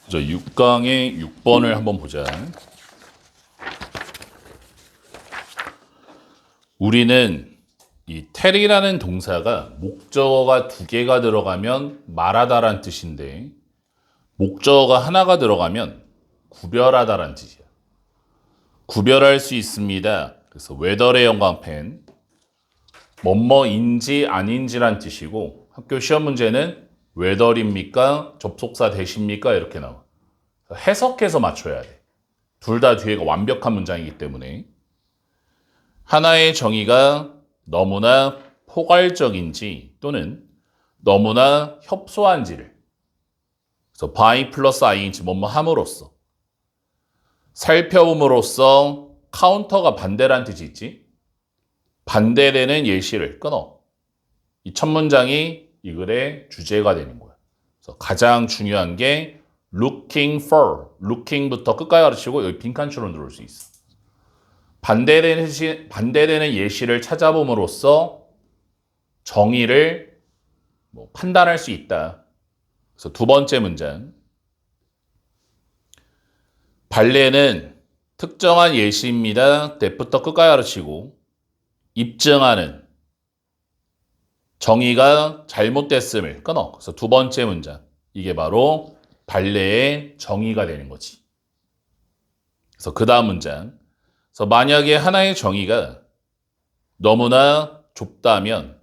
저 6강의 6번을 한번 보자. 우리는 이 텔이라는 동사가 목적어가 두 개가 들어가면 말하다란 뜻인데 목적어가 하나가 들어가면 구별하다란 뜻이야. 구별할 수 있습니다. 그래서 whether의 영광펜 뭐뭐인지 아닌지란 뜻이고 학교 시험 문제는 whether입니까? 접속사 대십니까? 이렇게 나와. 해석해서 맞춰야 돼. 둘 다 뒤에가 완벽한 문장이기 때문에 하나의 정의가 너무나 포괄적인지 또는 너무나 협소한지를 그래서 by 플러스 i인지 뭐뭐 함으로써 살펴봄으로써 카운터가 반대란 뜻이 있지. 반대되는 예시를 끊어. 이 첫 문장이 이 글의 주제가 되는 거야. 그래서 가장 중요한 게 looking for, looking부터 끝까지 가르치고 여기 빈칸처럼 들어올 수 있어. 반대되는 예시를 찾아봄으로써 정의를 판단할 수 있다. 그래서 두 번째 문장. 반례는 특정한 예시입니다. 때부터 끝까지 가르치고 입증하는 정의가 잘못됐음을 끊어. 그래서 두 번째 문장. 이게 바로 반례의 정의가 되는 거지. 그래서 그 다음 문장. 그래서 만약에 하나의 정의가 너무나 좁다면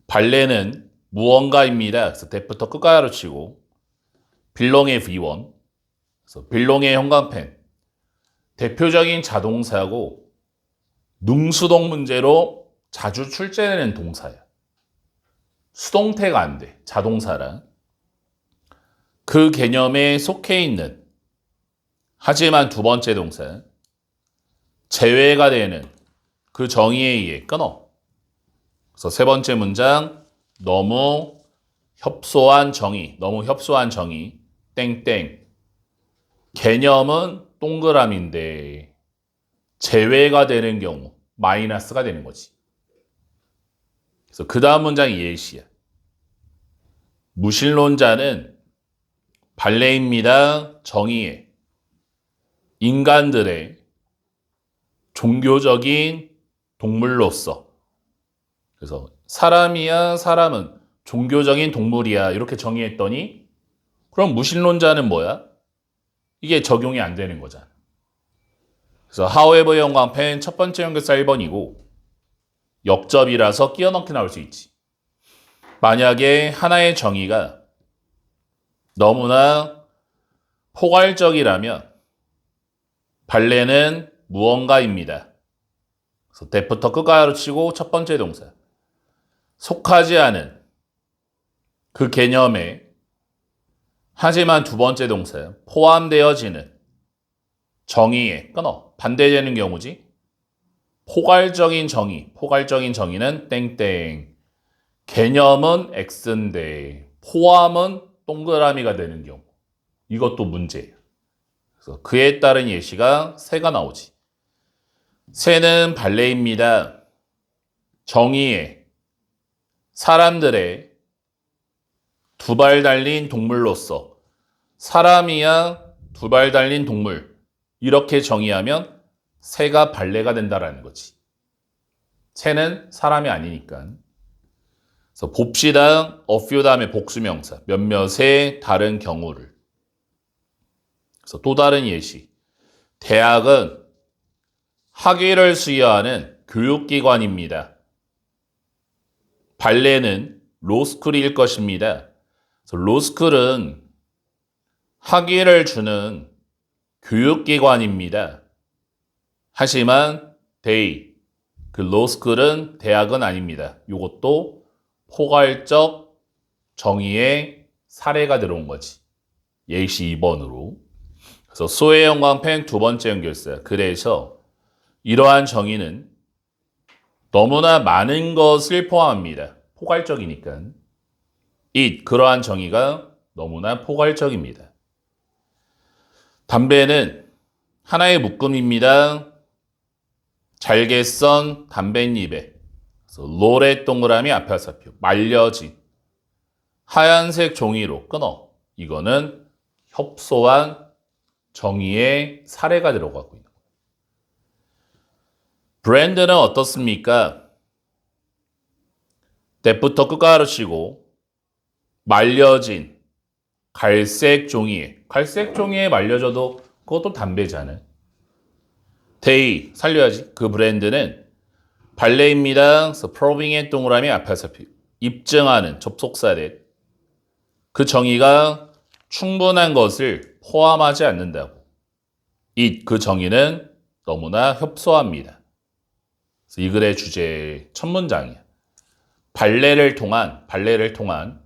반례는 무언가입니다. 그래서 때부터 끝까지 가르치고 belong의 V1. 그래서 belong의 형광펜. 대표적인 자동사고 능수동 문제로 자주 출제되는 동사야. 수동태가 안 돼. 자동사라. 그 개념에 속해 있는 하지만 두 번째 동사 제외가 되는 그 정의에 의해 끊어. 그래서 세 번째 문장 너무 협소한 정의 땡땡 개념은 동그라미인데 제외가 되는 경우 마이너스가 되는 거지. 그래서 그 다음 문장이 예시야. 무신론자는 반례입니다. 정의에 인간들의 종교적인 동물로서 그래서 사람이야 사람은 종교적인 동물이야 이렇게 정의했더니 그럼 무신론자는 뭐야? 이게 적용이 안 되는 거잖아. 그래서 however 형광펜 첫 번째 연결사 1번이고 역접이라서 끼워 넣기 나올 수 있지. 만약에 하나의 정의가 너무나 포괄적이라면 반례는 무언가입니다. 그래서 때부터 끝까지 가르치고 첫 번째 동사 속하지 않은 그 개념에 하지만 두 번째 동사 포함되어지는 정의에 끊어 반대되는 경우지. 포괄적인 정의는 땡땡 개념은 X인데 포함은 동그라미가 되는 경우 이것도 문제예요. 그래서 그에 따른 예시가 새가 나오지. 새는 반례입니다. 정의에 사람들의 두 발 달린 동물로서 사람이야 두 발 달린 동물 이렇게 정의하면 새가 반례가 된다라는 거지. 새는 사람이 아니니까. 그래서 봅시다. a few 다음에 복수명사 몇몇의 다른 경우를. 그래서 또 다른 예시. 대학은 학위를 수여하는 교육기관입니다. 반례는 로스쿨일 것입니다. 그래서 로스쿨은 학위를 주는 교육기관입니다. 하지만 그 로스쿨은 대학은 아닙니다. 이것도 포괄적 정의의 사례가 들어온 거지. 예시 2번으로. 그래서 소의 형광펜 두 번째 연결사. 그래서 이러한 정의는 너무나 많은 것을 포함합니다. 포괄적이니까. 그러한 정의가 너무나 포괄적입니다. 담배는 하나의 묶음입니다. 잘게 썬 담뱃잎에 로레 동그라미 앞에 화살표 말려진 하얀색 종이로 끊어. 이거는 협소한 정의의 사례가 들어가고 있는 거예요. 브랜드는 어떻습니까? 때부터 끝가루 치고 말려진 갈색 종이에, 갈색 종이에 말려져도 그것도 담배잖아요. 데이 살려야지. 그 브랜드는 발레입니다. proving의 동그라미 앞에서 입증하는 접속사래. 그 정의가 충분한 것을 포함하지 않는다고. 그 정의는 너무나 협소합니다. 그래서 이 글의 주제 첫 문장이야. 발레를 통한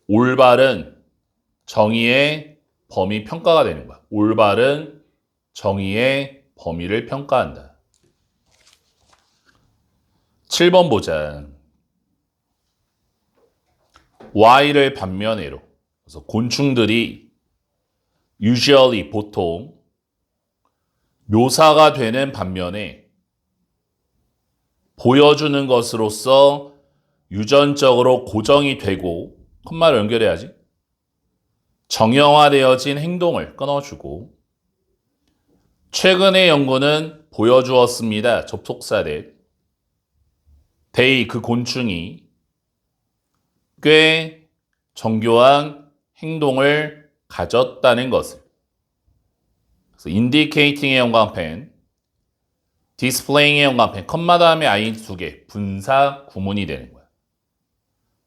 올바른 정의의 범위 평가가 되는 거야. 올바른 정의의 범위를 평가한다. 7번 보자. Y를 반면에로. 그래서 곤충들이 usually 보통 묘사가 되는 반면에 보여주는 것으로서 유전적으로 고정이 되고 컴마를 연결해야지. 정형화되어진 행동을 끊어주고 최근의 연구는 보여주었습니다. 접속사래. 그 곤충이 꽤 정교한 행동을 가졌다는 것을. 그래서 indicating의 연관펜, displaying의 연관펜, 컴마 다음에 i 2개, 분사 구문이 되는 거야.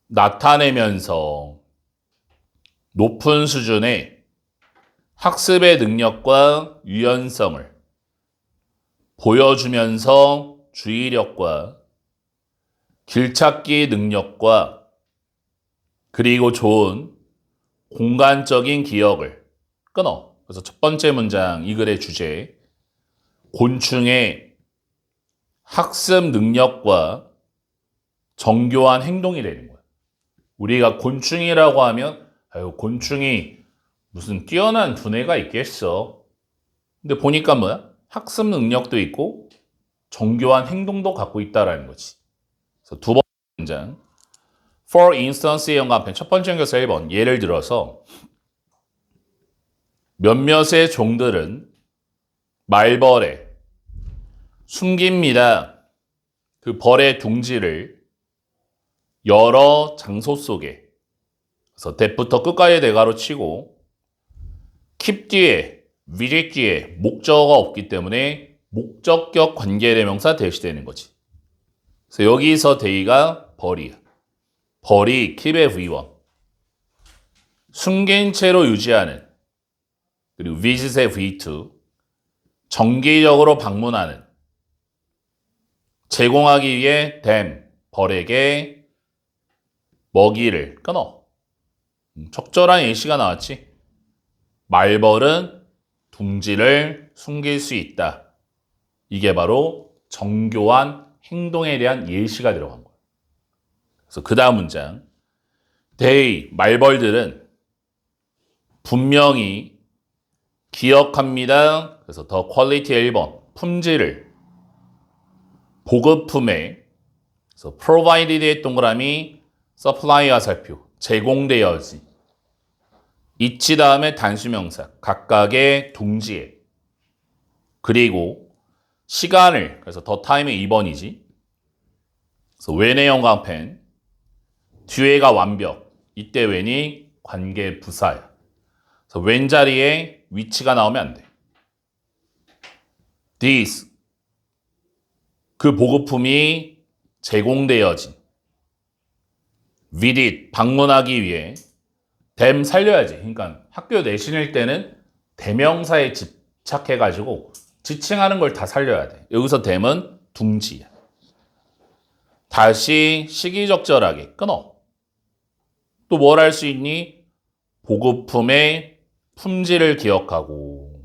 나타내면서 높은 수준의 학습의 능력과 유연성을 보여주면서 주의력과 길찾기 능력과 그리고 좋은 공간적인 기억을 끊어. 그래서 첫 번째 문장 이 글의 주제 곤충의 학습 능력과 정교한 행동이 되는 거야. 우리가 곤충이라고 하면 아유 곤충이 무슨 뛰어난 두뇌가 있겠어. 근데 보니까 뭐야? 학습 능력도 있고 정교한 행동도 갖고 있다라는 거지. 그래서 두 번째 문장 For instance의 연관편 첫 번째 연결사 1번 예를 들어서 몇몇의 종들은 말벌에 숨깁니다. 그 벌의 둥지를 여러 장소 속에 그래서 대부터 끝까지 대가로 치고 keep 뒤에 visit 뒤에 목적어가 없기 때문에 목적격 관계대명사 대시되는 거지. 그래서 여기서 데이가 벌이야. 벌이 keep의 V1 숨긴 채로 유지하는 그리고 visit의 V2 정기적으로 방문하는 제공하기 위해 벌에게 먹이를 끊어. 적절한 예시가 나왔지. 말벌은 둥지를 숨길 수 있다. 이게 바로 정교한 행동에 대한 예시가 들어간 거야. 그래서 그 다음 문장 말벌들은 분명히 기억합니다. 그래서 더 퀄리티의 1번 품질을 보급품에 그래서 provided의 동그라미 supply 화살표 제공되어지 있지 다음에 단수명사 각각의 둥지에 그리고 시간을 그래서 더 타임의 2번이지. 그래서 when의 연관펜 뒤에가 완벽 이때 when이 관계 부사야. 그래서 when 자리에 위치가 나오면 안 돼. This 그 보급품이 제공되어진 visit 방문하기 위해 them 살려야지. 그러니까 학교 내신일 때는 대명사에 집착해가지고 지칭하는 걸 다 살려야 돼. 여기서 them은 둥지야. 다시 시기적절하게 끊어. 또 뭘 할 수 있니? 보급품의 품질을 기억하고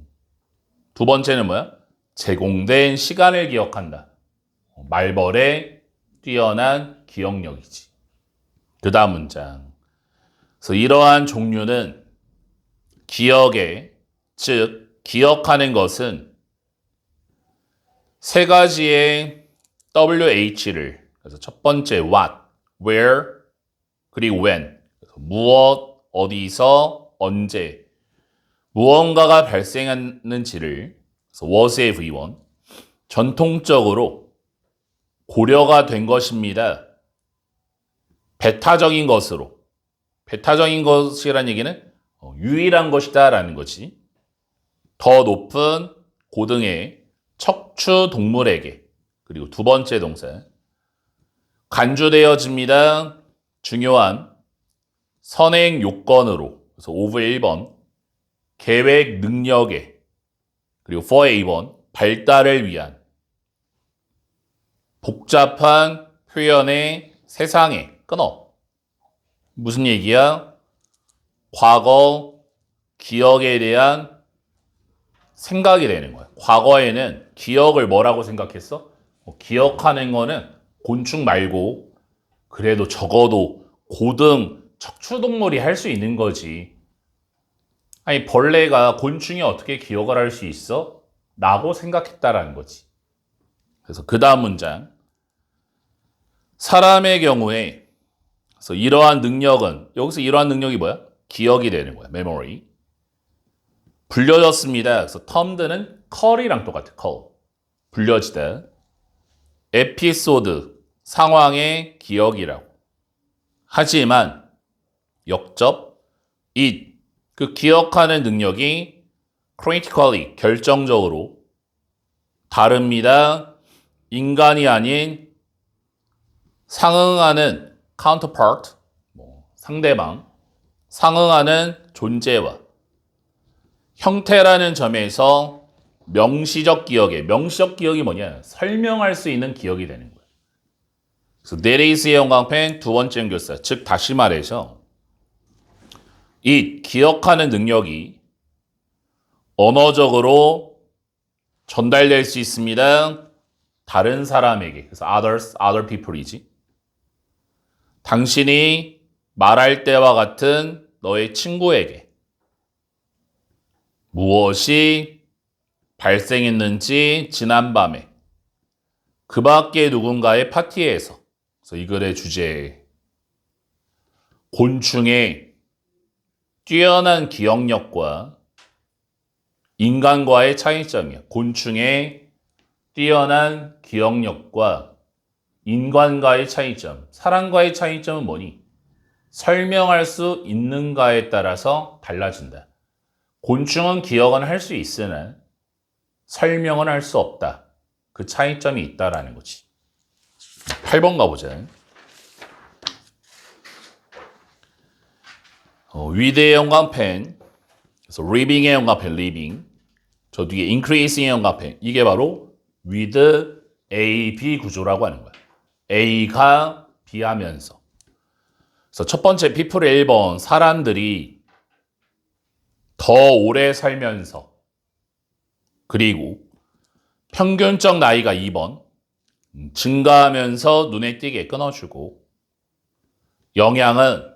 두 번째는 뭐야? 제공된 시간을 기억한다. 말벌의 뛰어난 기억력이지. 그 다음 문장. 그래서 이러한 종류는 기억에, 즉 기억하는 것은 세 가지의 WH를 그래서 첫 번째 what, where, 그리고 when 그래서 무엇, 어디서, 언제 무언가가 발생했는지를 그래서 was의 V1 전통적으로 고려가 된 것입니다. 배타적인 것으로. 배타적인 것이란 얘기는 유일한 것이다 라는 거지. 더 높은 고등의 척추 동물에게. 그리고 두 번째 동사. 간주되어집니다. 중요한 선행 요건으로. 그래서 over 1번. 계획 능력에. 그리고 for의 2번. 발달을 위한. 복잡한 표현의 세상에. 끊어. 무슨 얘기야? 과거, 기억에 대한 생각이 되는 거야. 과거에는 기억을 뭐라고 생각했어? 기억하는 거는 곤충 말고 그래도 적어도 고등 척추동물이 할 수 있는 거지. 아니 벌레가 곤충이 어떻게 기억을 할 수 있어? 라고 생각했다라는 거지. 그래서 그 다음 문장. 사람의 경우에 그래서 이러한 능력은 여기서 이러한 능력이 뭐야? 기억이 되는 거야. memory. 불려졌습니다. 그래서 termed는 call이랑 똑같아. call. 불려지다. 에피소드, 상황의 기억이라고. 하지만 역접, it, 그 기억하는 능력이 critically, 결정적으로 다릅니다. 인간이 아닌 상응하는 counterpart, 상대방, 상응하는 존재와 형태라는 점에서 명시적 기억이 뭐냐? 설명할 수 있는 기억이 되는 거예요. 그래서 that is의 형광펜 두 번째 연결사, 즉 다시 말해서 이 기억하는 능력이 언어적으로 전달될 수 있습니다. 다른 사람에게. 그래서 other people이지. 당신이 말할 때와 같은 너의 친구에게 무엇이 발생했는지 지난밤에 그 밖에 누군가의 파티에서. 그래서 이 글의 주제 곤충의 뛰어난 기억력과 인간과의 차이점이야. 곤충의 뛰어난 기억력과 인간과의 차이점. 사람과의 차이점은 뭐니? 설명할 수 있는가에 따라서 달라진다. 곤충은 기억은 할 수 있으나 설명은 할 수 없다. 그 차이점이 있다라는 거지. 8번 가보자. 위드의 형광펜, 그래서 living의 형광펜, living. 저 뒤에 increasing의 형광펜. 이게 바로 with A, B 구조라고 하는 거야. A가 B하면서. 그래서 첫 번째 people의 1번, 사람들이 더 오래 살면서. 그리고 평균적 나이가 2번, 증가하면서 눈에 띄게 끊어주고, 영향은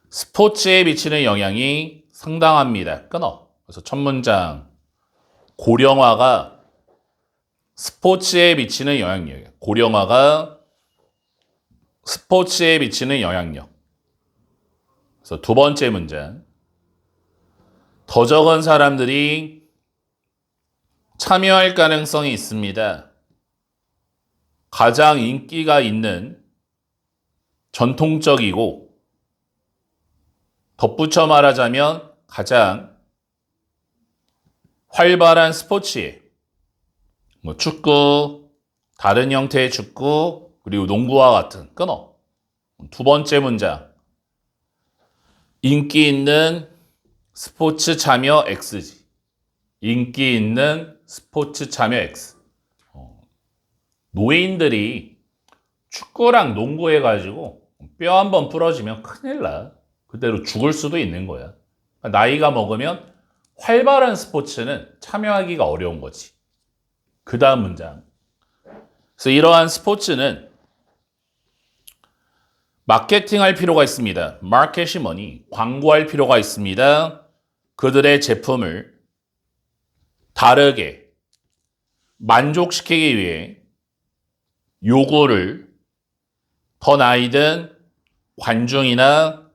스포츠에 미치는 영향이 상당합니다. 끊어. 그래서 첫 문장, 고령화가 스포츠에 미치는 영향력이에요. 고령화가 스포츠에 미치는 영향력. 그래서 두 번째 문장, 더 적은 사람들이 참여할 가능성이 있습니다. 가장 인기가 있는 전통적이고 덧붙여 말하자면 가장 활발한 스포츠에 축구, 다른 형태의 축구, 그리고 농구와 같은 끊어. 두 번째 문장, 인기 있는 스포츠 참여 X지. 인기 있는 스포츠 참여 X. 노인들이 축구랑 농구 해가지고 뼈 한번 부러지면 큰일 나. 그대로 죽을 수도 있는 거야. 나이가 먹으면 활발한 스포츠는 참여하기가 어려운 거지. 그 다음 문장. 그래서 이러한 스포츠는 마케팅할 필요가 있습니다. 마켓이 뭐니? 광고할 필요가 있습니다. 그들의 제품을 다르게 만족시키기 위해 요구를 더 나이든 관중이나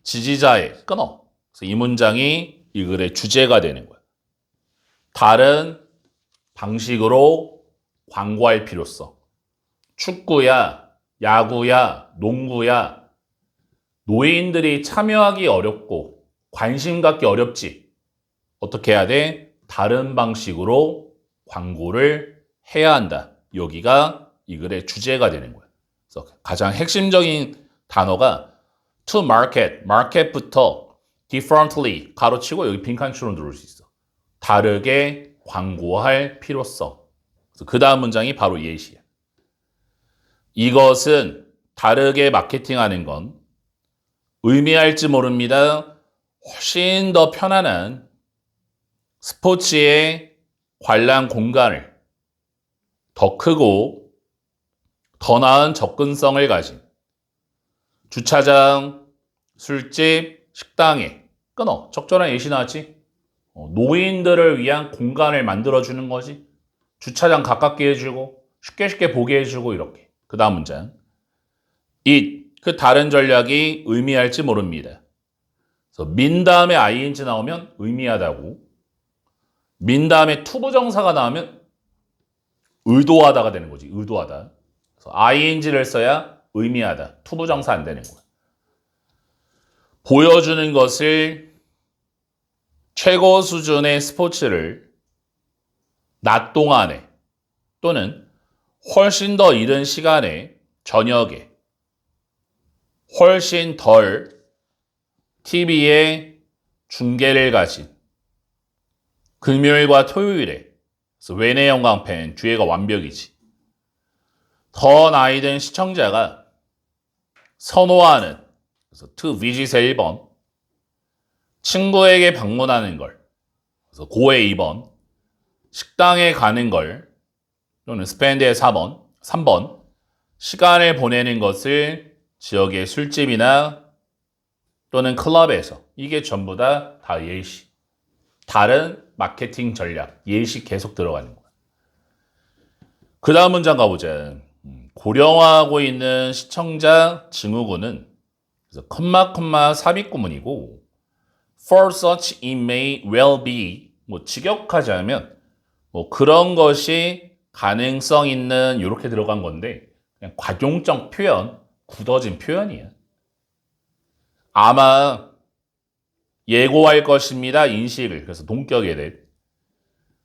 지지자의 끊어. 그래서 이 문장이 이 글의 주제가 되는 거야. 다른 방식으로 광고할 필요성. 축구야, 야구야, 농구야, 노인들이 참여하기 어렵고 관심 갖기 어렵지. 어떻게 해야 돼? 다른 방식으로 광고를 해야 한다. 여기가 이 글의 주제가 되는 거야. 그래서 가장 핵심적인 단어가 to market, market부터 differently 가로치고 여기 빈칸추로 누를 수 있어. 다르게 광고할 필요성. 그 다음 문장이 바로 예시야. 이것은 다르게 마케팅하는 건 의미할지 모릅니다. 훨씬 더 편안한 스포츠의 관람 공간을 더 크고 더 나은 접근성을 가진 주차장, 술집, 식당에 끊어. 적절한 예시 나왔지? 노인들을 위한 공간을 만들어주는 거지. 주차장 가깝게 해주고 쉽게 보게 해주고 이렇게. 그 다음 문장. it, 그 다른 전략이 의미할지 모릅니다. 그래서 민 다음에 ing 나오면 의미하다고. 민 다음에 투부정사가 나오면 의도하다가 되는 거지. 의도하다. 그래서 ing를 써야 의미하다. 투부정사 안 되는 거야. 보여주는 것을 최고 수준의 스포츠를 낮 동안에 또는 훨씬 더 이른 시간에 저녁에 훨씬 덜 TV에 중계를 가진 금요일과 토요일에 그래서 외내 영광펜 뒤에가 완벽이지. 더 나이 든 시청자가 선호하는 그래서 to visit의 1번 친구에게 방문하는 걸 그래서 고의 2번 식당에 가는 걸 또는 spend의 4번 3번 시간을 보내는 것을 지역의 술집이나 또는 클럽에서 이게 전부 다 예시. 다른 마케팅 전략, 예시 계속 들어가는 거야. 그 다음 문장 가보자. 고령화하고 있는 시청자 증후군은 그래서 컴마 삽입구문이고 for such it may well be 뭐 직역하자면 뭐 그런 것이 가능성 있는 이렇게 들어간 건데 그냥 관용적 표현, 굳어진 표현이야. 아마 예고할 것입니다. 인식을. 그래서 동격에 대해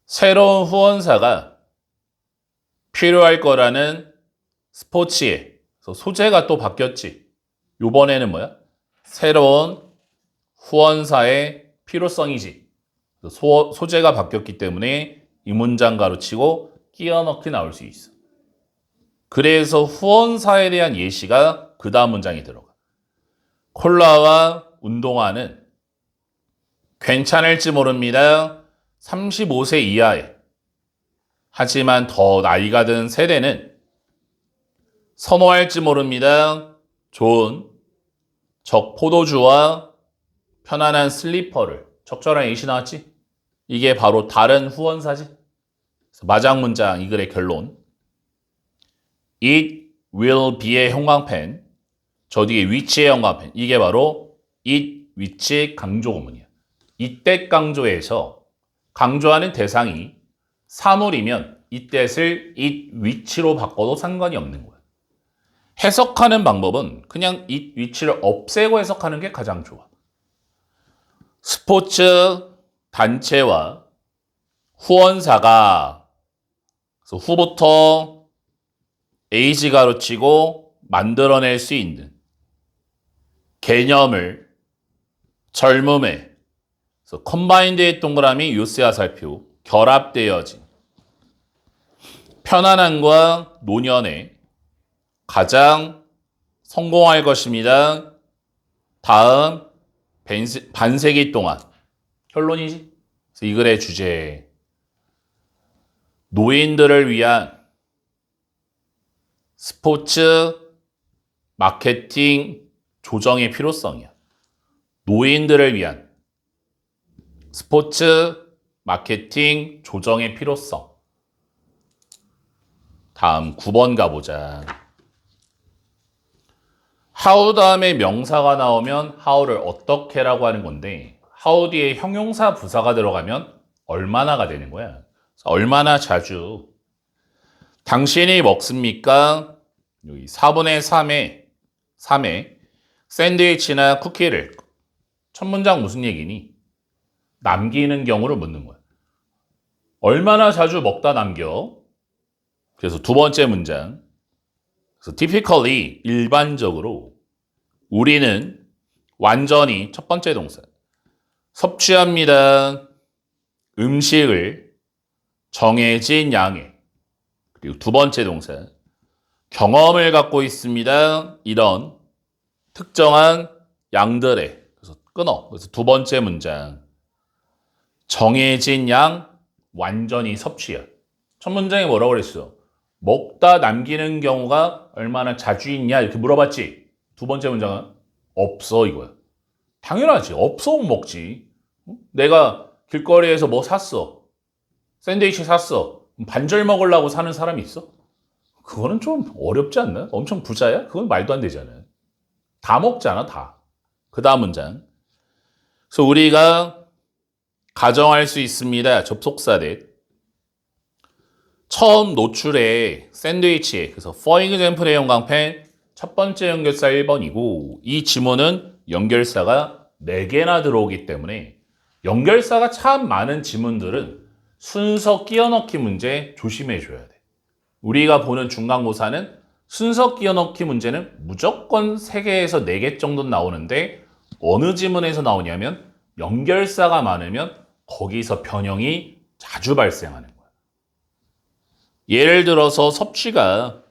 새로운 후원사가 필요할 거라는 스포츠에 소재가 또 바뀌었지. 요번에는 뭐야? 새로운 후원사의 필요성이지. 소재가 바뀌었기 때문에 이 문장 가로치고 끼워 넣기 나올 수 있어. 그래서 후원사에 대한 예시가 그 다음 문장에 들어가. 콜라와 운동화는 괜찮을지 모릅니다. 35세 이하에. 하지만 더 나이가 든 세대는 선호할지 모릅니다. 좋은 적포도주와 편안한 슬리퍼를. 적절한 예시 나왔지? 이게 바로 다른 후원사지. 마장 문장 이 글의 결론. It will be의 형광펜. 저 뒤에 which의 형광펜. 이게 바로 it, which 강조 구문이야. 이때 강조에서 강조하는 대상이 사물이면 이 뜻을 it, which로 바꿔도 상관이 없는 거야. 해석하는 방법은 그냥 it, which를 없애고 해석하는 게 가장 좋아. 스포츠 단체와 후원사가 그래서 후부터 에이지 가로치고 만들어낼 수 있는 개념을 젊음에 그래서 컴바인드의 동그라미 요스야 살표 결합되어진 편안함과 노년에 가장 성공할 것입니다. 다음 반세기 동안 결론이지. 그래서 이 글의 주제 노인들을 위한 스포츠 마케팅 조정의 필요성이야. 노인들을 위한 스포츠 마케팅 조정의 필요성. 다음 9번 가보자. how 다음에 명사가 나오면 how를 어떻게라고 하는 건데 how 뒤에 형용사 부사가 들어가면 얼마나가 되는 거야. 얼마나 자주. 당신이 먹습니까? 여기 4분의 3에 샌드위치나 쿠키를 첫 문장 무슨 얘기니? 남기는 경우를 묻는 거야. 얼마나 자주 먹다 남겨? 그래서 두 번째 문장. 그래서 typically 일반적으로 우리는 완전히 첫 번째 동사 섭취합니다. 음식을 정해진 양의 그리고 두 번째 동사 경험을 갖고 있습니다. 이런 특정한 양들의 그래서 끊어. 그래서 두 번째 문장 정해진 양 완전히 섭취야. 첫 문장에 뭐라고 그랬어? 먹다 남기는 경우가 얼마나 자주 있냐 이렇게 물어봤지. 두 번째 문장은 없어 이거야. 당연하지. 없어 못 먹지. 내가 길거리에서 뭐 샀어. 샌드위치 샀어. 반절 먹으려고 사는 사람이 있어? 그거는 좀 어렵지 않나? 엄청 부자야? 그건 말도 안 되잖아요. 다 먹잖아, 다. 그 다음 문장. 그래서 우리가 가정할 수 있습니다. 접속사 넷. 처음 노출에 샌드위치에 그래서 for example의 형광펜 첫 번째 연결사 1번이고 이 지문은 연결사가 4개나 들어오기 때문에 연결사가 참 많은 지문들은 순서 끼워넣기 문제 조심해 줘야 돼. 우리가 보는 중간고사는 순서 끼워넣기 문제는 무조건 3개에서 4개 정도 나오는데 어느 지문에서 나오냐면 연결사가 많으면 거기서 변형이 자주 발생하는 거야. 예를 들어서 섭취가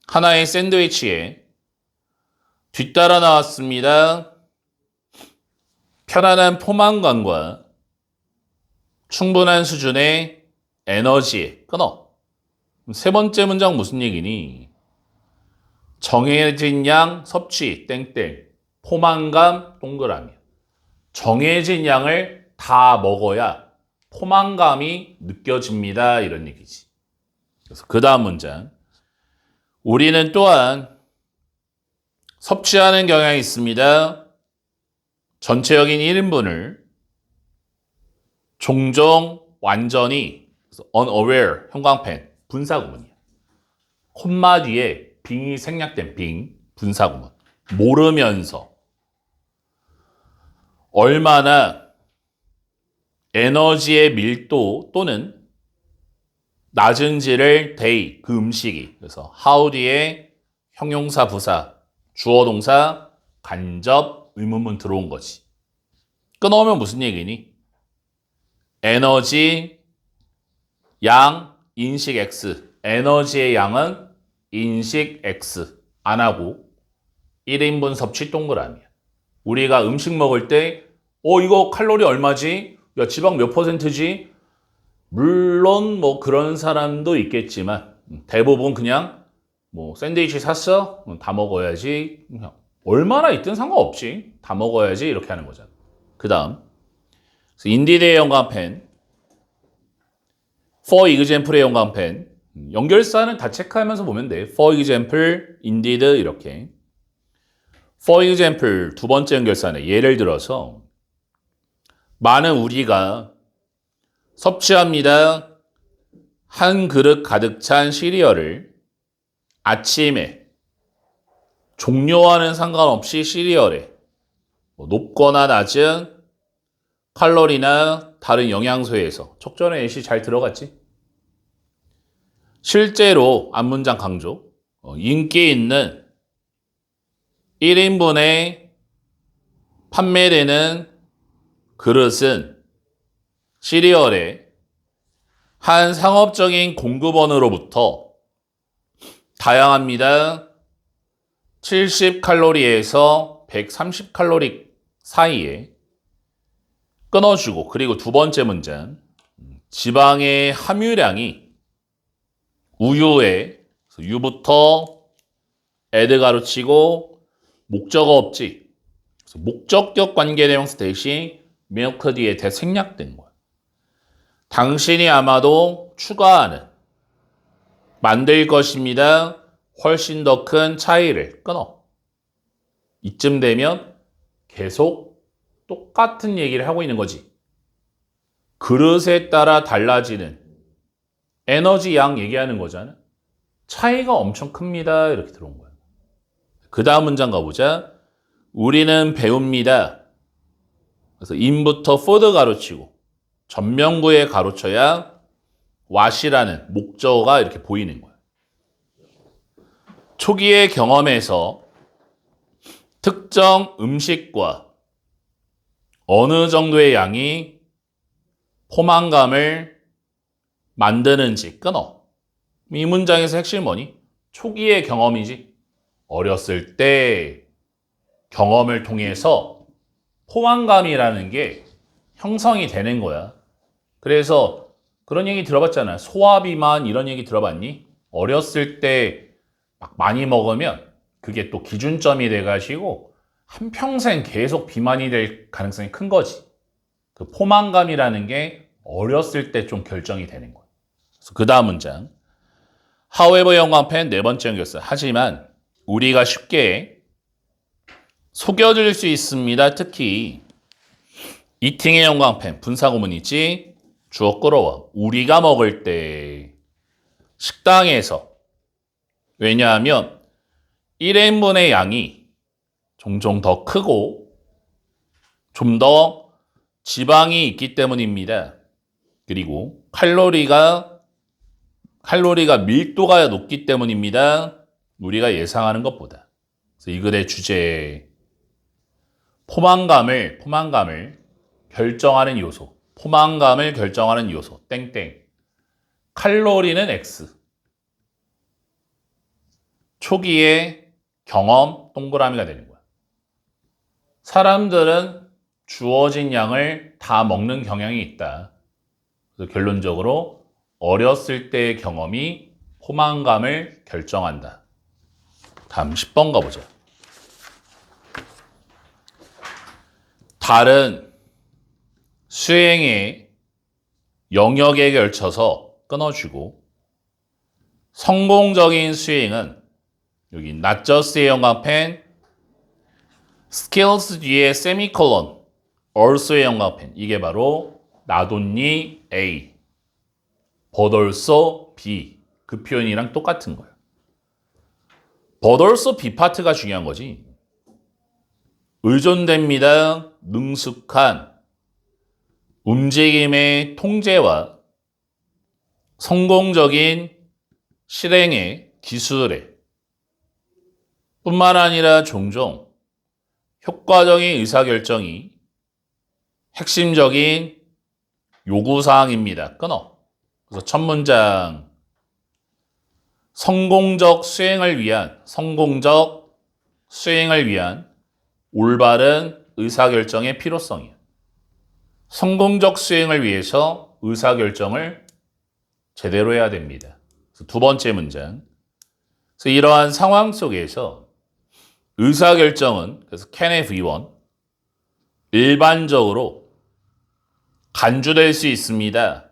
하나의 샌드위치에 뒤따라 나왔습니다. 편안한 포만감과 충분한 수준의 에너지에 끊어. 세 번째 문장 무슨 얘기니? 정해진 양 섭취 땡땡 포만감 동그라미. 정해진 양을 다 먹어야 포만감이 느껴집니다. 이런 얘기지. 그래서 그 다음 문장. 우리는 또한 섭취하는 경향이 있습니다. 전체적인 1인분을 종종 완전히 unaware 형광펜 분사구문이야. 콤마 뒤에 빙이 생략된 빙 분사구문. 모르면서 얼마나 에너지의 밀도 또는 낮은지를 day 그 음식이 그래서 how 뒤에 형용사 부사 주어 동사 간접 의문문 들어온 거지. 끊어오면 무슨 얘기니? 에너지 양 인식 X 에너지의 양은 인식 X 안 하고 1인분 섭취 동그라미야. 우리가 음식 먹을 때 이거 칼로리 얼마지? 야 지방 몇 %지? 물론 뭐 그런 사람도 있겠지만 대부분 그냥 뭐 샌드위치 샀어? 다 먹어야지. 그냥 얼마나 있든 상관없지. 다 먹어야지 이렇게 하는 거잖아. 그 다음 인디드의 형광펜 for example의 형광펜 연결사는 다 체크하면서 보면 돼. for example, indeed 이렇게 for example 두 번째 연결사는 예를 들어서 많은 우리가 섭취합니다. 한 그릇 가득 찬 시리얼을 아침에 종류와는 상관없이 시리얼에 높거나 낮은 칼로리나 다른 영양소에서 촉전에 예시 잘 들어갔지? 실제로 앞문장 강조 인기 있는 1인분에 판매되는 그릇은 시리얼의 한 상업적인 공급원으로부터 다양합니다. 70칼로리에서 130칼로리 사이에 끊어주고 그리고 두 번째 문장 지방의 함유량이 우유에 유부터 에드 가로치고 목적어 없지 목적격 관계대명사 대신 milk 뒤에 대생략된 거야. 당신이 아마도 추가하는 만들 것입니다. 훨씬 더 큰 차이를 끊어. 이쯤 되면 계속 똑같은 얘기를 하고 있는 거지. 그릇에 따라 달라지는 에너지 양 얘기하는 거잖아. 차이가 엄청 큽니다. 이렇게 들어온 거야. 그 다음 문장 가보자. 우리는 배웁니다. 그래서 in부터 further 가로치고 전명부에 가로쳐야 what이라는 목적어가 이렇게 보이는 거야. 초기의 경험에서 특정 음식과 어느 정도의 양이 포만감을 만드는지 끊어. 이 문장에서 핵심이 뭐니? 초기의 경험이지. 어렸을 때 경험을 통해서 포만감이라는 게 형성이 되는 거야. 그래서 그런 얘기 들어봤잖아. 소화비만 이런 얘기 들어봤니? 어렸을 때 막 많이 먹으면 그게 또 기준점이 돼가지고 한평생 계속 비만이 될 가능성이 큰 거지. 그 포만감이라는 게 어렸을 때 좀 결정이 되는 거야. 그래서 그 다음 문장. However 영광펜 네 번째 연결사. 하지만 우리가 쉽게 속여줄 수 있습니다. 특히 eating의 영광펜 분사구문이지 주어 끌어와. 우리가 먹을 때 식당에서 왜냐하면 1인분의 양이 종종 더 크고 좀 더 지방이 있기 때문입니다. 그리고 칼로리가 밀도가 높기 때문입니다. 우리가 예상하는 것보다. 그래서 이 글의 주제 포만감을 결정하는 요소. 포만감을 결정하는 요소. 땡땡. 칼로리는 X. 초기의 경험 동그라미가 되는 거야. 사람들은 주어진 양을 다 먹는 경향이 있다. 그래서 결론적으로 어렸을 때의 경험이 포만감을 결정한다. 다음 10번 가보자. 다른 수행의 영역에 걸쳐서 끊어주고 성공적인 수행은 여기 not just의 영광펜 skills 뒤에 세미콜론 also의 영광펜 이게 바로 not only A but also B 그 표현이랑 똑같은 거예요. but also B 파트가 중요한 거지. 의존됩니다. 능숙한 움직임의 통제와 성공적인 실행의 기술에 뿐만 아니라 종종 효과적인 의사결정이 핵심적인 요구사항입니다. 끊어. 그래서 첫 문장 성공적 수행을 위한 올바른 의사결정의 필요성이야. 성공적 수행을 위해서 의사결정을 제대로 해야 됩니다. 그래서 두 번째 문장. 그래서 이러한 상황 속에서 의사결정은 그래서 can V1 일반적으로 간주될 수 있습니다.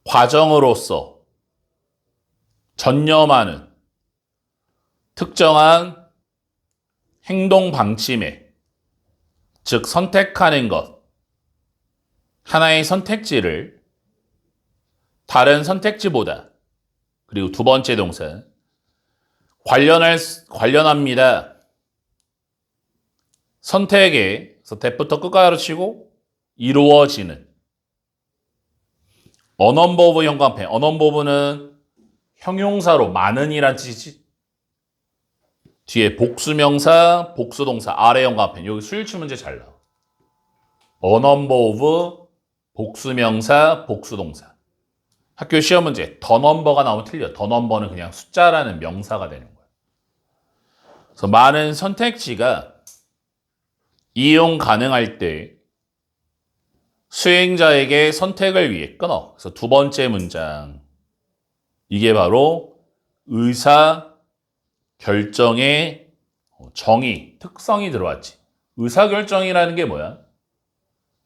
과정으로서 전념하는 특정한 행동 방침에 즉 선택하는 것 하나의 선택지를 다른 선택지보다 그리고 두 번째 동사 관련합니다. 선택에서 대부터 끝까지 가르치고 이루어지는 언언버브 형광펜 언언버브는 형용사로 많은이란 뜻이지. 뒤에 복수명사, 복수동사, 아래 형광펜 여기 수일치 문제 잘 나와. 언언버브, 복수명사, 복수동사. 학교 시험 문제 더 넘버가 나오면 틀려. 더 넘버는 그냥 숫자라는 명사가 되는 거야. 그래서 많은 선택지가 이용 가능할 때 수행자에게 선택을 위해 끊어. 그래서 두 번째 문장. 이게 바로 의사 결정의 정의, 특성이 들어왔지. 의사 결정이라는 게 뭐야?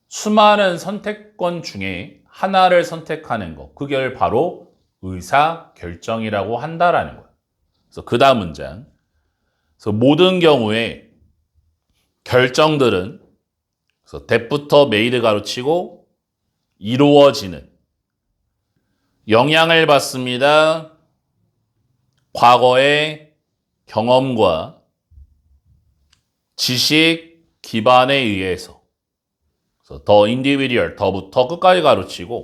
수많은 선택권 중에 하나를 선택하는 거. 그걸 바로 의사 결정이라고 한다라는 거야. 그래서 그 다음 문장. 그래서 모든 경우에 결정들은 그래서 that부터 made 가로치고 이루어지는 영향을 받습니다. 과거의 경험과 지식 기반에 의해서. 그래서 the individual, 더부터 끝까지 가로치고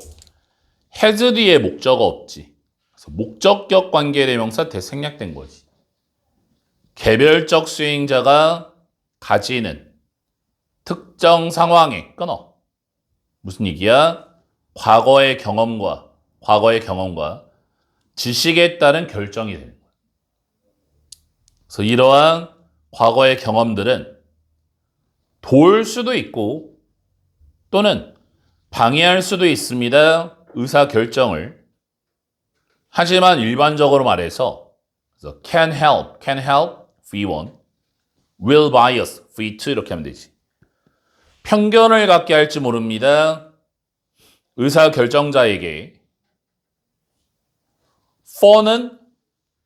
has 뒤에 목적어 없지. 그래서 목적격 관계대명사 대생략된 거지. 개별적 수행자가 가지는 특정 상황에 끊어. 무슨 얘기야? 과거의 경험과 지식에 따른 결정이 되는 거야. 그래서 이러한 과거의 경험들은 도울 수도 있고 또는 방해할 수도 있습니다. 의사 결정을. 하지만 일반적으로 말해서 can help, V1, will bias, V2 이렇게 하면 되지. 편견을 갖게 할지 모릅니다. 의사 결정자에게 for는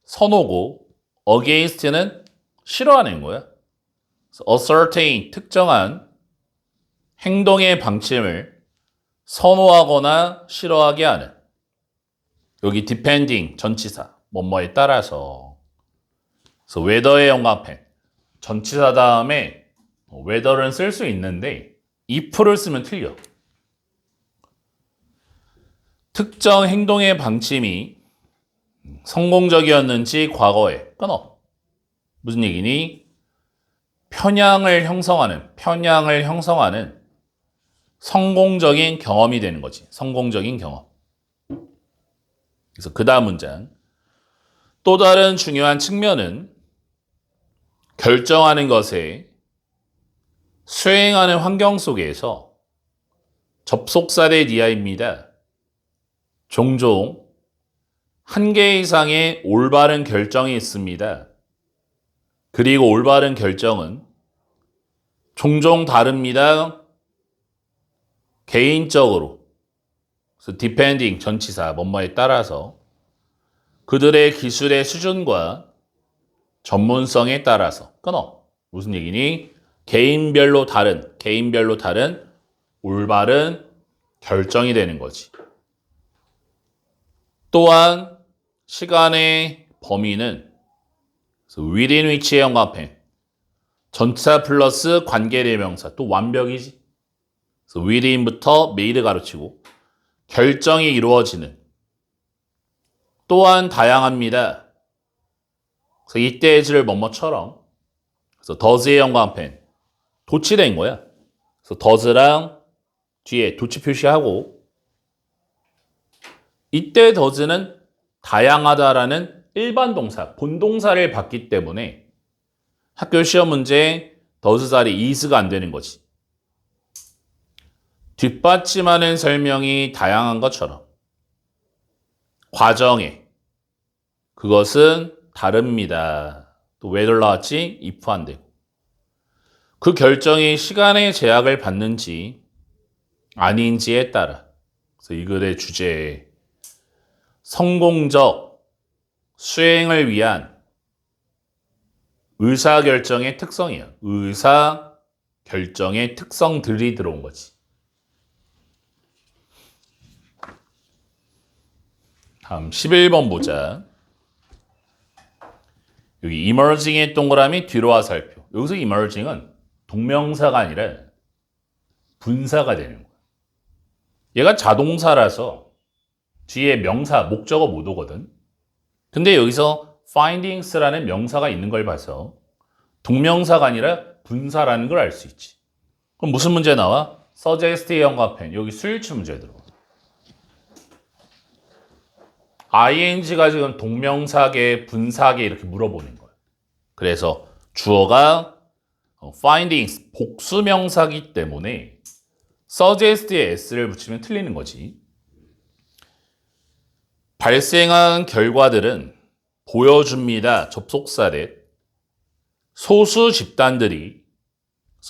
선호고 against는 싫어하는 거야. ascertain, 특정한 행동의 방침을 선호하거나 싫어하게 하는. 여기 depending, 전치사, 뭐뭐에 따라서. 그래서 whether의 영감펜. 전치사 다음에 whether는 쓸 수 있는데 if를 쓰면 틀려. 특정 행동의 방침이 성공적이었는지 과거에 끊어. 무슨 얘기니? 편향을 형성하는 성공적인 경험이 되는 거지. 성공적인 경험. 그래서 그 다음 문장. 또 다른 중요한 측면은 결정하는 것에 수행하는 환경 속에서 접속사대 니아입니다. 종종 한 개 이상의 올바른 결정이 있습니다. 그리고 올바른 결정은 종종 다릅니다. 개인적으로. 그래서 depending, 전치사, 뭐뭐에 따라서 그들의 기술의 수준과 전문성에 따라서 끊어. 무슨 얘기니? 개인별로 다른 올바른 결정이 되는 거지. 또한 시간의 범위는 within which의 영감펜, 전치사 플러스 관계대명사, 또 완벽이지. 그래서 within부터 made 가로치고 결정이 이루어지는. 또한 다양합니다. 그래서 이때의 뭐뭐처럼. 그래서 does의 영감펜, 도치된 거야. 그래서 does랑 뒤에 도치 표시하고 이때 does는 다양하다라는 일반 동사, 본동사를 받기 때문에 학교 시험 문제에 does 자리 is가 안 되는 거지. 뒷받침하는 설명이 다양한 것처럼 과정에 그것은 다릅니다. 또 whether 나왔지? if 안 되고. 그 결정이 시간의 제약을 받는지 아닌지에 따라. 그래서 이 글의 주제에 성공적 수행을 위한 의사결정의 특성이야. 의사결정의 특성들이 들어온 거지. 다음 11번 보자. 여기 emerging의 동그라미 뒤로 와 살펴. 여기서 emerging은 동명사가 아니라 분사가 되는 거야. 얘가 자동사라서 뒤에 명사, 목적어 못 오거든. 근데 여기서 findings라는 명사가 있는 걸 봐서 동명사가 아니라 분사라는 걸 알 수 있지. 그럼 무슨 문제 나와? suggest의 영감펜. 여기 수일치 문제 들어와. ing가 지금 동명사계, 분사계 이렇게 물어보는 거예요. 그래서 주어가 findings, 복수명사기 때문에 suggest에 s를 붙이면 틀리는 거지. 발생한 결과들은 보여줍니다. 접속사대. 소수 집단들이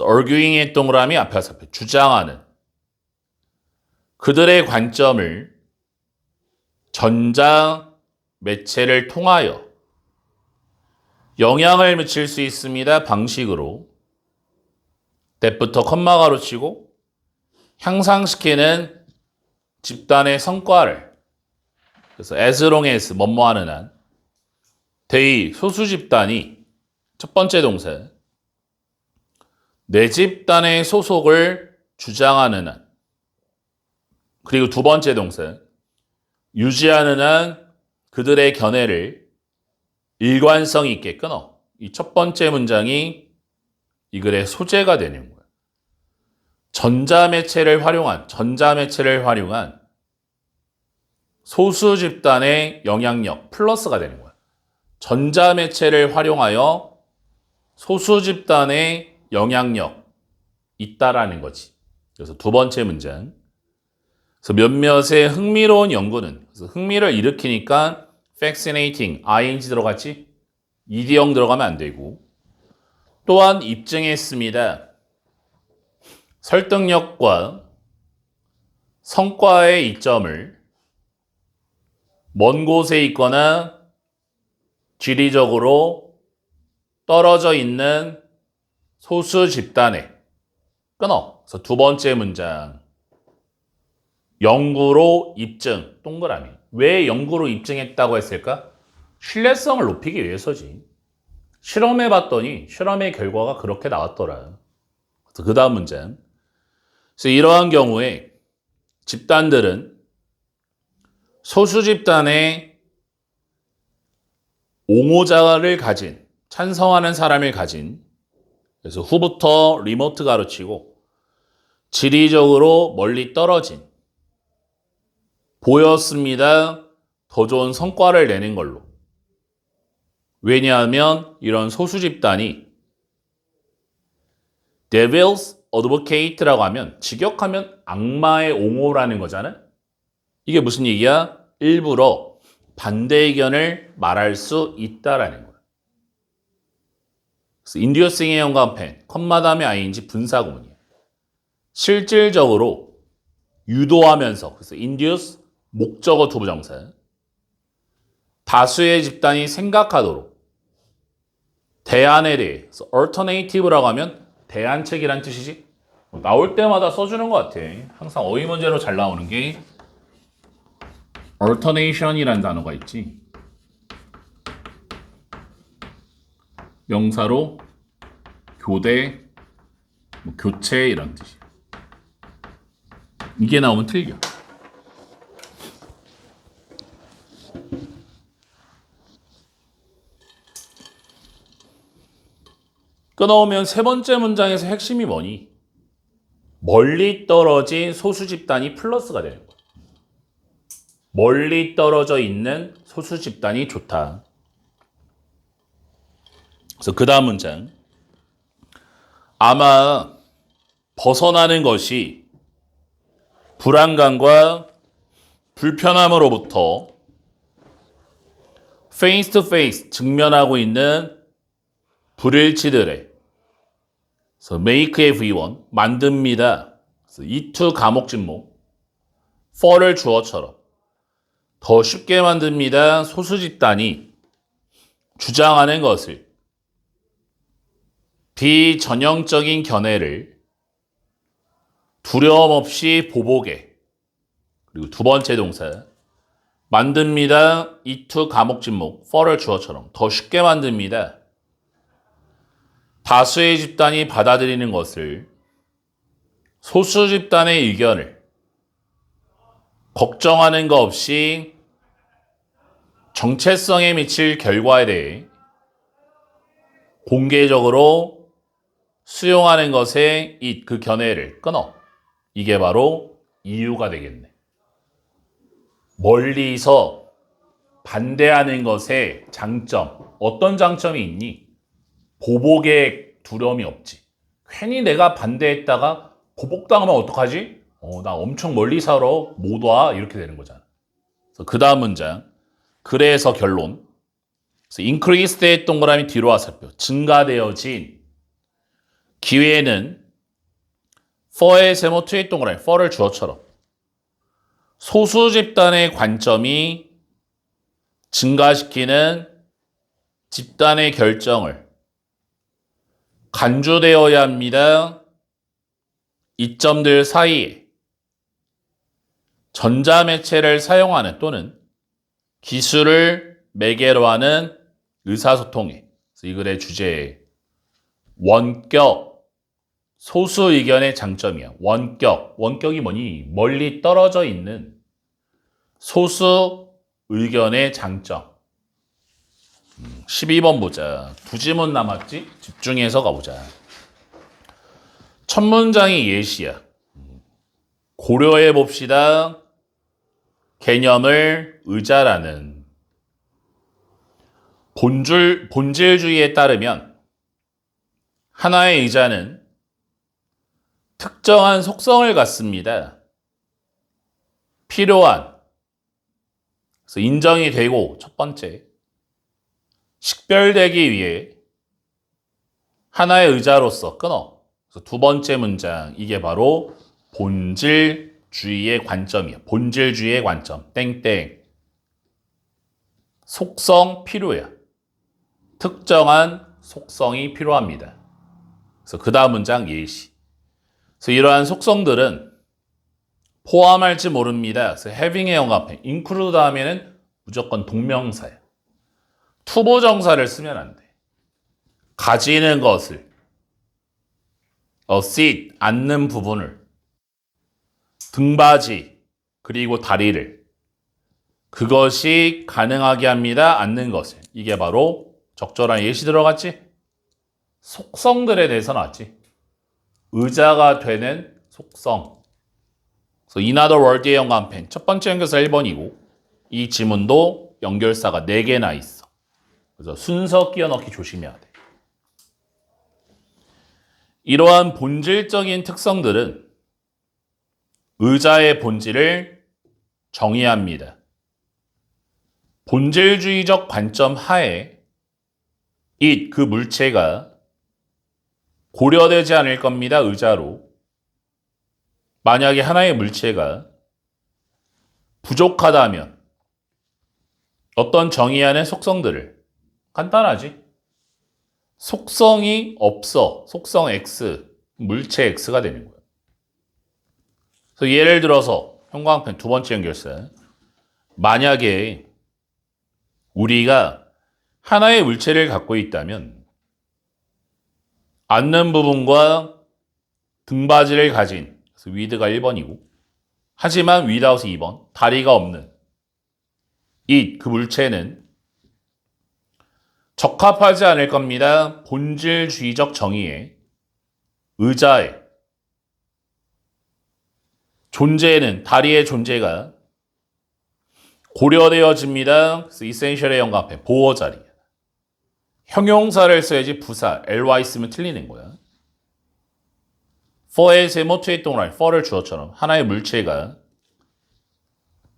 arguing의 동그라미 앞에 주장하는 그들의 관점을 전자 매체를 통하여 영향을 미칠 수 있습니다. 방식으로 that부터 컴마가로 치고 향상시키는 집단의 성과를 그래서 as long as 뭐뭐 하는 한 they 소수 집단이 첫 번째 동사 내 집단의 소속을 주장하는 한 그리고 두 번째 동사 유지하는 한 그들의 견해를 일관성 있게 끊어. 이 첫 번째 문장이 이 글의 소재가 되는 거예요. 전자매체를 활용한 소수 집단의 영향력 플러스가 되는 거예요. 전자매체를 활용하여 소수 집단의 영향력 있다라는 거지. 그래서 두 번째 문장. 그래서 몇몇의 흥미로운 연구는 그래서 흥미를 일으키니까 fascinating, ing 들어갔지? ed형 들어가면 안 되고 또한 입증했습니다. 설득력과 성과의 이점을 먼 곳에 있거나 지리적으로 떨어져 있는 소수 집단에 끊어. 그래서 두 번째 문장 연구로 입증 동그라미. 왜 연구로 입증했다고 했을까? 신뢰성을 높이기 위해서지. 실험해봤더니 실험의 결과가 그렇게 나왔더라. 그래서 그 다음 문장. 그래서 이러한 경우에 집단들은 소수 집단의 옹호자를 가진 찬성하는 사람을 가진 그래서 후부터 리모트 가르치고 지리적으로 멀리 떨어진 보였습니다. 더 좋은 성과를 내는 걸로. 왜냐하면 이런 소수 집단이 Devil's Advocate라고 하면 직역하면 악마의 옹호라는 거잖아. 이게 무슨 얘기야? 일부러 반대 의견을 말할 수 있다라는 거야. 그래서 Inducing의 연관펜, 컴마 다음에 ing 분사구문이야. 실질적으로 유도하면서 그래서 induce 목적어 투부정사 다수의 집단이 생각하도록 대안에 대해 alternative라고 하면 대안책이란 뜻이지. 나올 때마다 써주는 것 같아. 항상 어휘 문제로 잘 나오는 게 alternation이라는 단어가 있지. 명사로 교대, 교체 이런 뜻이야. 이게 나오면 틀려. 끊어오면 세 번째 문장에서 핵심이 뭐니? 멀리 떨어진 소수 집단이 플러스가 되는 거야. 멀리 떨어져 있는 소수 집단이 좋다. 그래서 그 다음 문장. 아마 벗어나는 것이 불안감과 불편함으로부터 face to face 직면하고 있는 불일치들의 그래서 make V1 만듭니다. 그래서 E2 감옥 진목 for를 주어처럼 더 쉽게 만듭니다. 소수 집단이 주장하는 것을 비전형적인 견해를 두려움 없이 보복해. 그리고 두 번째 동사 만듭니다. E2 감옥 진목 for를 주어처럼 더 쉽게 만듭니다. 다수의 집단이 받아들이는 것을 소수 집단의 의견을 걱정하는 것 없이 정체성에 미칠 결과에 대해 공개적으로 수용하는 것에 그 견해를 끊어. 이게 바로 이유가 되겠네. 멀리서 반대하는 것의 장점. 어떤 장점이 있니? 보복의 두려움이 없지. 괜히 내가 반대했다가 보복당하면 어떡하지? 나 엄청 멀리 살아. 못 와. 이렇게 되는 거잖아. 그 다음 문장. 그래서 결론. increased의 동그라미 뒤로 와살표. 증가되어진 기회는 for의 세모 2의 동그라미. for를 주어처럼 소수 집단의 관점이 증가시키는 집단의 결정을 간주되어야 합니다. 이점들 사이에 전자매체를 사용하는 또는 기술을 매개로 하는 의사소통에 이 글의 주제에 원격, 소수 의견의 장점이야. 원격이 뭐니? 멀리 떨어져 있는 소수 의견의 장점. 12번 보자. 두 지문 남았지? 집중해서 가보자. 첫 문장이 예시야. 고려해 봅시다. 개념을 의자라는 본질주의에 따르면 하나의 의자는 특정한 속성을 갖습니다. 필요한, 그래서 인정이 되고 첫 번째, 식별되기 위해 하나의 의자로서 끊어. 그래서 두 번째 문장, 이게 바로 본질주의의 관점이야. 본질주의의 관점. 땡땡. 속성 필요야. 특정한 속성이 필요합니다. 그래서 그 다음 문장 예시. 그래서 이러한 속성들은 포함할지 모릅니다. 그래서 having의 영합해. include 다음에는 무조건 동명사야. 투보정사를 쓰면 안 돼. 가지는 것을, sit, 앉는 부분을, 등받이, 그리고 다리를, 그것이 가능하게 합니다. 앉는 것을. 이게 바로 적절한 예시 들어갔지? 속성들에 대해서 나왔지. 의자가 되는 속성. 그래서 in other words의 연관펜. 첫 번째 연결사 1번이고 이 지문도 연결사가 4개나 있어. 그래서 순서 끼워 넣기 조심해야 돼. 이러한 본질적인 특성들은 의자의 본질을 정의합니다. 본질주의적 관점 하에 그 물체가 고려되지 않을 겁니다. 의자로. 만약에 하나의 물체가 부족하다면 어떤 정의하는 속성들을 간단하지. 속성이 없어. 속성 X, 물체 X가 되는 거예요. 그래서 예를 들어서 형광펜 두 번째 연결사. 만약에 우리가 하나의 물체를 갖고 있다면 앉는 부분과 등받이를 가진, 그래서 with가 1번이고 하지만 without이 2번, 다리가 없는 그 물체는 적합하지 않을 겁니다. 본질주의적 정의에 의자의 존재는, 다리의 존재가 고려되어집니다. 그래서 essential의 연관편, 보호 자리. 형용사를 써야지 부사, ly 쓰면 틀리는 거야. for의 모투의 동그라미, for를 주어처럼 하나의 물체가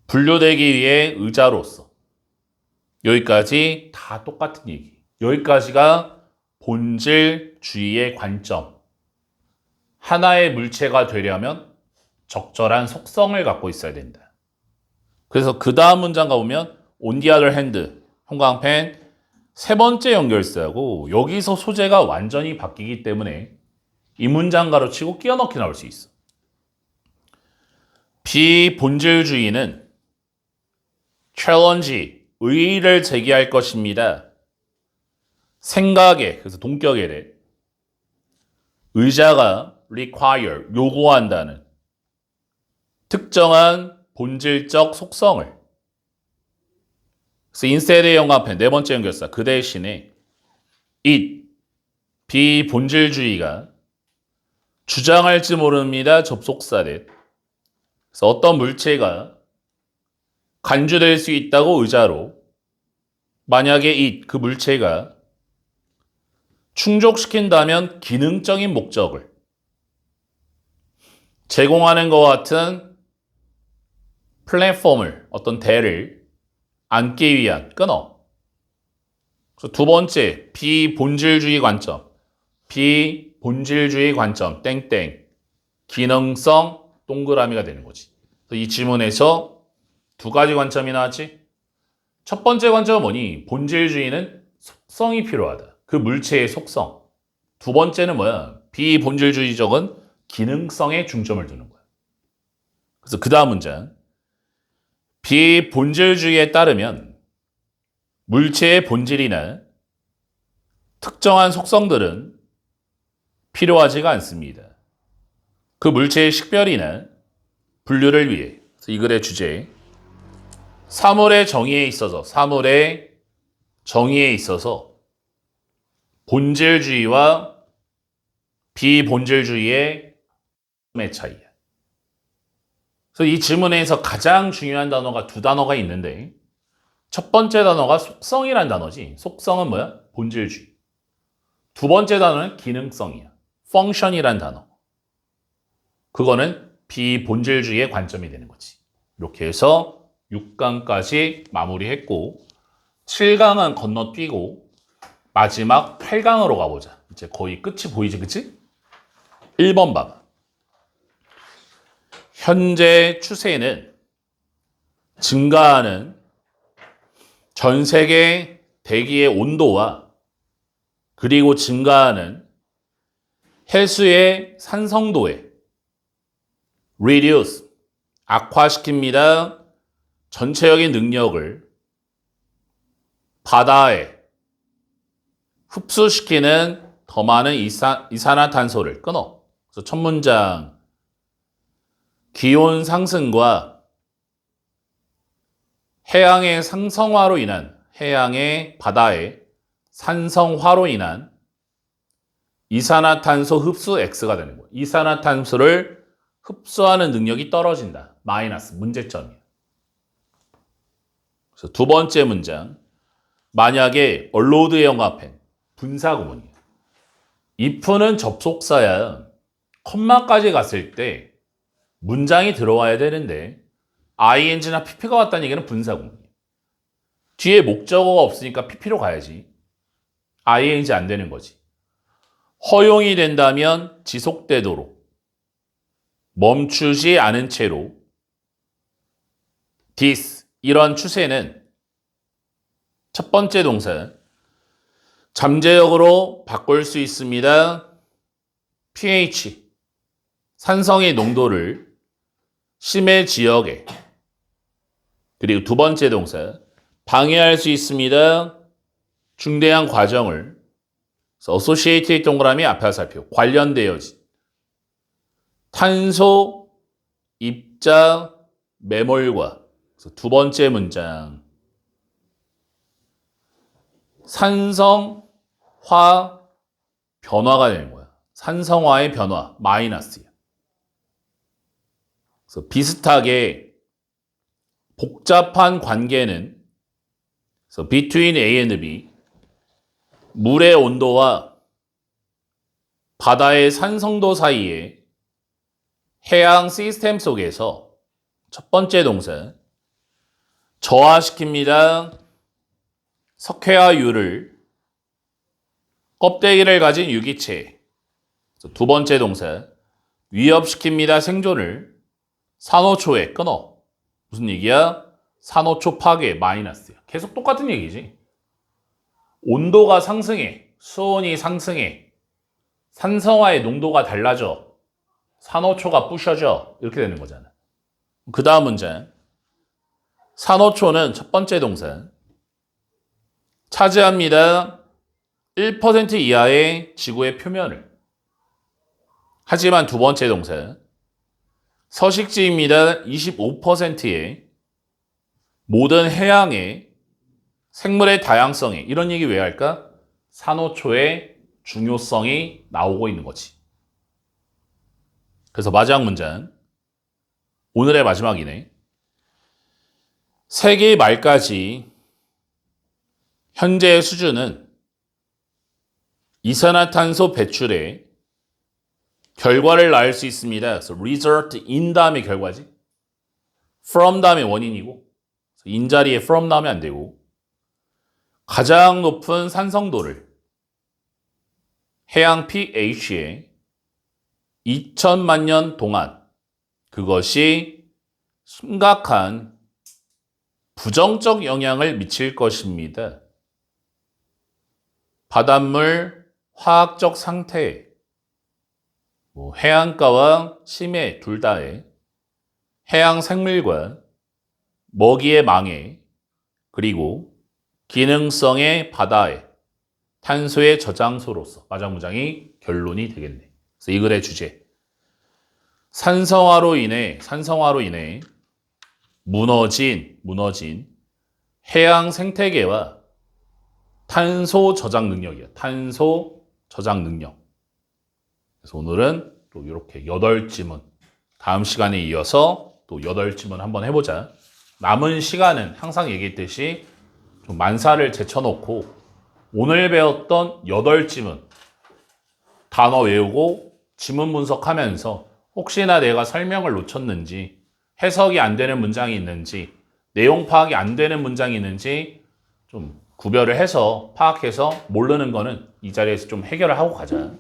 분류되기 위해 의자로서. 여기까지 다 똑같은 얘기. 여기까지가 본질주의의 관점. 하나의 물체가 되려면 적절한 속성을 갖고 있어야 된다. 그래서 그 다음 문장 가보면 on the other hand, 형광펜 세 번째 연결사고 여기서 소재가 완전히 바뀌기 때문에 이 문장 가로치고 끼워 넣기 나올 수 있어. 비본질주의는 challenge, 의의를 제기할 것입니다. 생각에, 그래서 동격에 의자가 require, 요구한다는 특정한 본질적 속성을. 그래서 instead의 연관편 네 번째 연결사 그 대신에 비본질주의가 주장할지 모릅니다. 접속사들. 그래서 어떤 물체가 간주될 수 있다고 의자로 만약에 그 물체가 충족시킨다면 기능적인 목적을 제공하는 것 같은 플랫폼을, 어떤 대를 앉기 위한 끊어. 그래서 두 번째, 비본질주의 관점. 비본질주의 관점, 땡땡. 기능성 동그라미가 되는 거지. 그래서 이 지문에서 두 가지 관점이 나왔지. 첫 번째 관점은 뭐니? 본질주의는 속성이 필요하다. 그 물체의 속성. 두 번째는 뭐야? 비본질주의적은 기능성에 중점을 두는 거야. 그래서 그 다음 문장. 비본질주의에 따르면 물체의 본질이나 특정한 속성들은 필요하지가 않습니다. 그 물체의 식별이나 분류를 위해. 그래서 이 글의 주제. 사물의 정의에 있어서 본질주의와 비본질주의의 차이야. 그래서 이 지문에서 가장 중요한 단어가 두 단어가 있는데 첫 번째 단어가 속성이란 단어지. 속성은 뭐야? 본질주의. 두 번째 단어는 기능성이야. function이란 단어. 그거는 비본질주의의 관점이 되는 거지. 이렇게 해서 6강까지 마무리했고 7강은 건너뛰고 마지막 8강으로 가보자. 이제 거의 끝이 보이지, 그치? 1번 봐봐. 현재 추세는 증가하는 전 세계 대기의 온도와 그리고 증가하는 해수의 산성도에 reduce, 악화시킵니다. 전체적인 능력을 바다에 흡수시키는 더 많은 이산화탄소를 끊어. 그래서 첫 문장 기온 상승과 해양의 상성화로 인한 해양의 바다의 산성화로 인한 이산화탄소 흡수 X가 되는 거예요. 이산화탄소를 흡수하는 능력이 떨어진다. 마이너스, 문제점이에요. 그래서 두 번째 문장. 만약에 언로드 영화펜, 분사구문이에요. if는 접속사야. 컴마까지 갔을 때 문장이 들어와야 되는데 ing나 pp가 왔다는 얘기는 분사구문이에요. 뒤에 목적어가 없으니까 pp로 가야지. ing 안 되는 거지. 허용이 된다면 지속되도록 멈추지 않은 채로 this, 이런 추세는 첫 번째 동사 잠재적으로 바꿀 수 있습니다. pH, 산성의 농도를 심해 지역에. 그리고 두 번째 동사 방해할 수 있습니다. 중대한 과정을. associated 동그라미 앞에 살펴. 관련되어진 탄소 입자 매몰과. 그래서 두 번째 문장 산성화 변화가 되는 거야. 산성화의 변화 마이너스야. 그래서 비슷하게 복잡한 관계는 그래서 between A and B, 물의 온도와 바다의 산성도 사이에 해양 시스템 속에서 첫 번째 동사 저하시킵니다. 석회화율을 껍데기를 가진 유기체. 두 번째 동사 위협시킵니다. 생존을 산호초에 끊어. 무슨 얘기야? 산호초 파괴 마이너스야. 계속 똑같은 얘기지. 온도가 상승해. 수온이 상승해. 산성화의 농도가 달라져. 산호초가 부셔져. 이렇게 되는 거잖아. 그 다음 문장. 산호초는 첫 번째 동사 차지합니다. 1% 이하의 지구의 표면을. 하지만 두 번째 동사 서식지입니다. 25%의 모든 해양의 생물의 다양성에. 이런 얘기 왜 할까? 산호초의 중요성이 나오고 있는 거지. 그래서 마지막 문장. 오늘의 마지막이네. 세기 말까지 현재의 수준은 이산화탄소 배출의 결과를 낳을 수 있습니다. 그래서 result in 다음에 결과지. from 다음에 원인이고 인자리에 from 나오면 안 되고 가장 높은 산성도를 해양 pH에 2000만 년 동안 그것이 심각한 부정적 영향을 미칠 것입니다. 바닷물 화학적 상태에 뭐 해안가와 심해 둘 다에 해양 생물과 먹이의 망에 그리고 기능성의 바다에 탄소의 저장소로서 마장무장이 결론이 되겠네. 그래서 이 글의 주제 산성화로 인해 무너진 해양 생태계와 탄소 저장 능력이야. 탄소 저장 능력. 그래서 오늘은 또 이렇게 8지문 다음 시간에 이어서 또 8지문 한번 해보자. 남은 시간은 항상 얘기했듯이 좀 만사를 제쳐놓고 오늘 배웠던 8지문 단어 외우고 지문 분석하면서 혹시나 내가 설명을 놓쳤는지 해석이 안 되는 문장이 있는지 내용 파악이 안 되는 문장이 있는지 좀 구별을 해서 파악해서 모르는 거는 이 자리에서 좀 해결을 하고 가자.